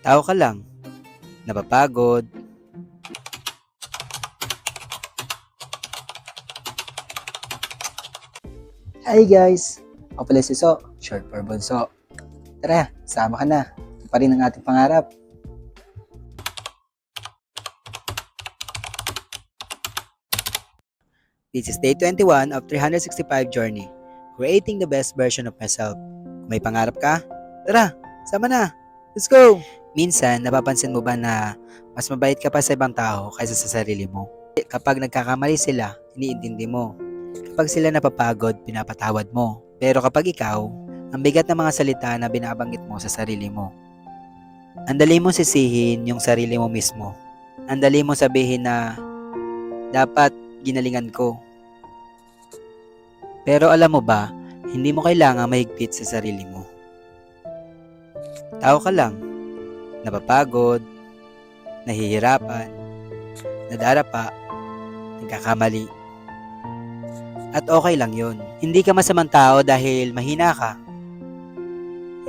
Tao ka lang, napapagod. Hi guys! Ako pala si So, short for Bonso. Tara, sama ka na. Ito pa rin ang ating pangarap. This is day 21 of 365 journey, creating the best version of myself. Kung may pangarap ka, tara, sama na. Let's go! Minsan, napapansin mo ba na mas mabait ka pa sa ibang tao kaysa sa sarili mo? Kapag nagkakamali sila, iniintindi mo. Kapag sila napapagod, pinapatawad mo. Pero kapag ikaw, ang bigat ng mga salita na binabanggit mo sa sarili mo. Ang dali mong sisihin yung sarili mo mismo. Ang dali mong sabihin na dapat ginalingan ko. Pero alam mo ba, hindi mo kailangan mahigpit sa sarili mo. Tao ka lang, napapagod, nahihirapan, nadarapa, nagkakamali. At okay lang yun. Hindi ka masamang tao dahil mahina ka.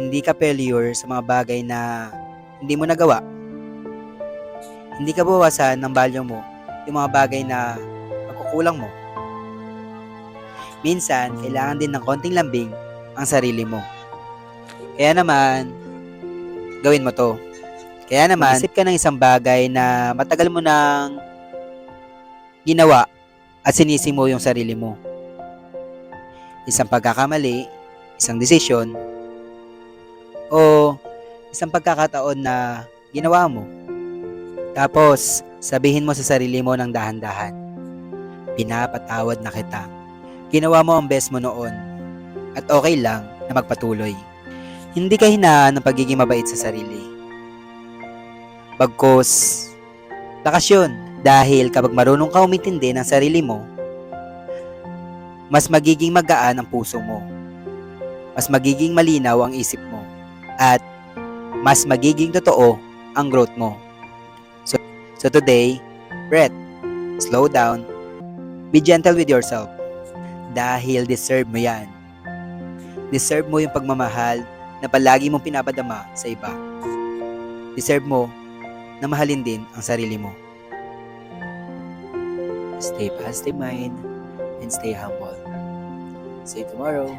Hindi ka failure sa mga bagay na hindi mo nagawa. Hindi ka bawasan ng value mo yung mga bagay na pagkukulang mo. Minsan, kailangan din ng konting lambing ang sarili mo. Kaya naman, gawin mo to. Kaya naman, isip ka ng isang bagay na matagal mo nang ginawa at sinisi mo yung sarili mo. Isang pagkakamali, isang desisyon, o isang pagkakataon na ginawa mo. Tapos, sabihin mo sa sarili mo ng dahan-dahan, pinapatawad na kita. Ginawa mo ang best mo noon at okay lang na magpatuloy. Hindi ka hinaan ng pagiging mabait sa sarili. Bagkus, lakas yun. Dahil kapag marunong ka umintindi ng sarili mo, mas magiging magaan ang puso mo. Mas magiging malinaw ang isip mo. At mas magiging totoo ang growth mo. So today, breath, slow down, be gentle with yourself. Dahil deserve mo yan. Deserve mo yung pagmamahal na palagi mong pinapadama sa iba. Deserve mo na mahalin din ang sarili mo. Stay positive mind and stay humble. See you tomorrow.